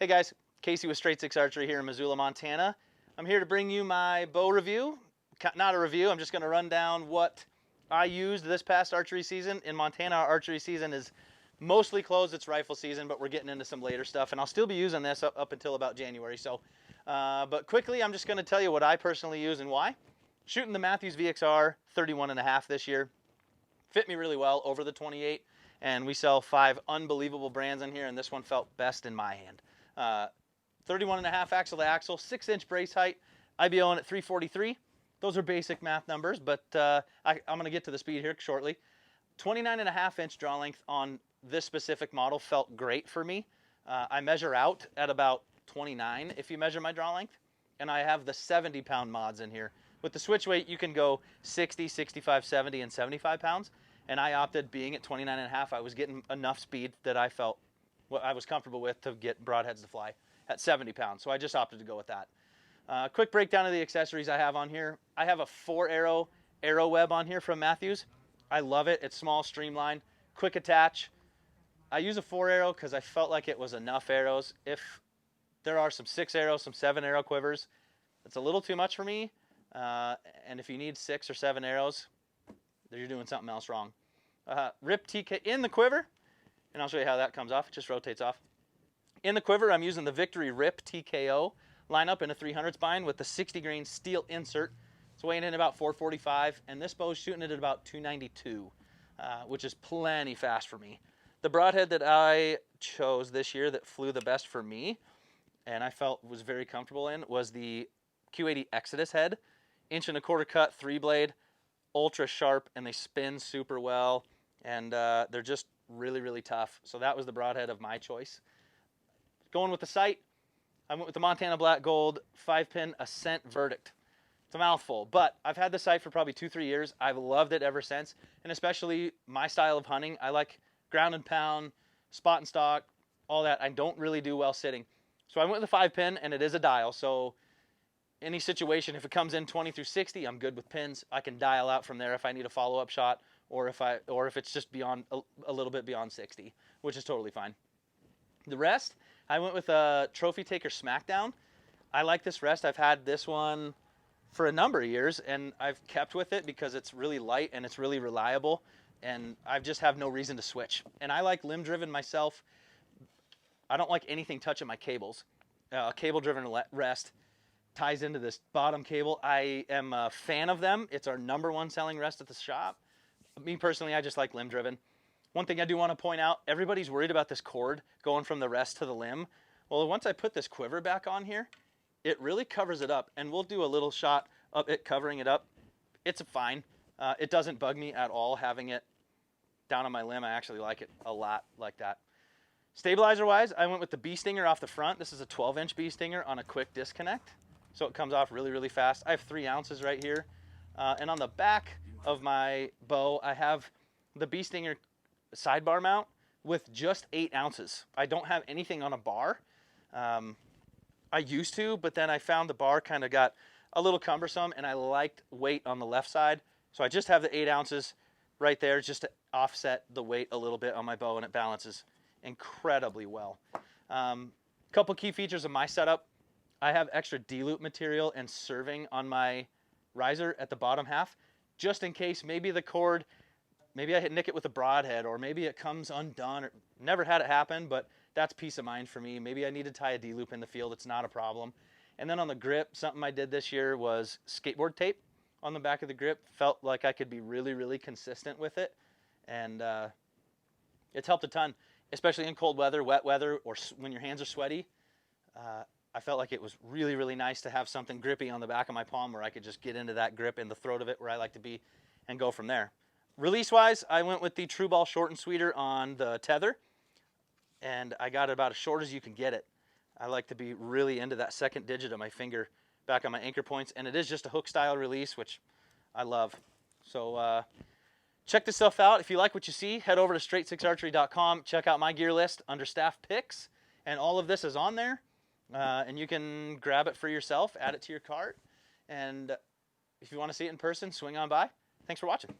Hey guys, Casey with Straight Six Archery here in Missoula, Montana. I'm here to bring you my bow review. Not a review, I'm just going to run down what I used this past archery season. In Montana, our archery season is mostly closed. It's rifle season, but we're getting into some later stuff, and I'll still be using this up until about January. But quickly, I'm just going to tell you what I personally use and why. Shooting the Mathews VXR 31.5 this year. Fit me really well over the 28, and we sell 5 unbelievable brands in here, and this one felt best in my hand. 31.5 axle to axle, 6-inch brace height, IBO at 343. Those are basic math numbers, but I'm going to get to the speed here shortly. 29.5-inch draw length on this specific model felt great for me. I measure out at about 29 if you measure my draw length, and I have the 70-pound mods in here. With the switch weight, you can go 60, 65, 70, and 75 pounds, and I opted, being at 29.5, I was getting enough speed that I felt what I was comfortable with to get broadheads to fly at 70 pounds, so I just opted to go with that. Quick breakdown of the accessories I have on here. I have a 4-arrow arrow web on here from Mathews. I love it. It's small, streamlined, quick attach. I use a 4-arrow because I felt like it was enough arrows. If there are some 6-arrow, some 7-arrow quivers, it's a little too much for me. And if you need 6 or 7 arrows, you're doing something else wrong. Rip TK in the quiver, and I'll show you how that comes off. It just rotates off. In the quiver, I'm using the Victory Rip TKO lineup in a 300 spine with the 60 grain steel insert. It's weighing in about 445, and this bow's shooting it at about 292, which is plenty fast for me. The broadhead that I chose this year that flew the best for me, and I felt was very comfortable in, was the Q80 Exodus head. 1.25-inch cut, 3-blade, ultra sharp, and they spin super well, and they're just really, really tough. So that was the broadhead of my choice. Going with the sight, I went with the Montana Black Gold 5-pin Ascent Verdict. It's a mouthful, but I've had the sight for probably 2-3 years. I've loved it ever since, and especially my style of hunting. I like ground and pound, spot and stock, all that. I don't really do well sitting. So I went with the 5-pin, and it is a dial, so any situation, if it comes in 20 through 60, I'm good with pins. I can dial out from there if I need a follow-up shot, or if it's just beyond a little bit beyond 60, which is totally fine. The rest, I went with a Trophy Taker Smackdown. I like this rest. I've had this one for a number of years, and I've kept with it because it's really light and it's really reliable, and I just have no reason to switch. And I like limb-driven myself. I don't like anything touching my cables. A cable-driven rest ties into this bottom cable. I am a fan of them. It's our #1 selling rest at the shop. Me personally, I just like limb driven. One thing I do want to point out, everybody's worried about this cord going from the rest to the limb. Well, once I put this quiver back on here, it really covers it up, and we'll do a little shot of it covering it up. It's fine. It doesn't bug me at all having it down on my limb. I actually like it a lot like that. Stabilizer wise, I went with the bee stinger off the front. This is a 12-inch bee stinger on a quick disconnect, so it comes off really, really fast. I have 3 ounces right here. And on the back of my bow, I have the bee stinger sidebar mount with just 8 ounces. I don't have anything on a bar. I used to, but then I found the bar kind of got a little cumbersome, and I liked weight on the left side. So I just have the 8 ounces right there just to offset the weight a little bit on my bow, and it balances incredibly well. Couple key features of my setup. I have extra D-loop material and serving on my riser at the bottom half, just in case maybe the cord, maybe I nick it with a broadhead, or maybe it comes undone. Or never had it happen, but that's peace of mind for me. Maybe I need to tie a D-loop in the field. It's not a problem. And then on the grip, something I did this year was skateboard tape on the back of the grip. Felt like I could be really, really consistent with it, and it's helped a ton, especially in cold weather, wet weather, or when your hands are sweaty. I felt like it was really, really nice to have something grippy on the back of my palm where I could just get into that grip in the throat of it where I like to be and go from there. Release-wise, I went with the True Ball short and sweeter on the tether, and I got it about as short as you can get it. I like to be really into that second digit of my finger back on my anchor points, and it is just a hook-style release, which I love. So check this stuff out. If you like what you see, head over to straight6archery.com. Check out my gear list under staff picks, and all of this is on there. And you can grab it for yourself, add it to your cart, and if you want to see it in person, swing on by. Thanks for watching.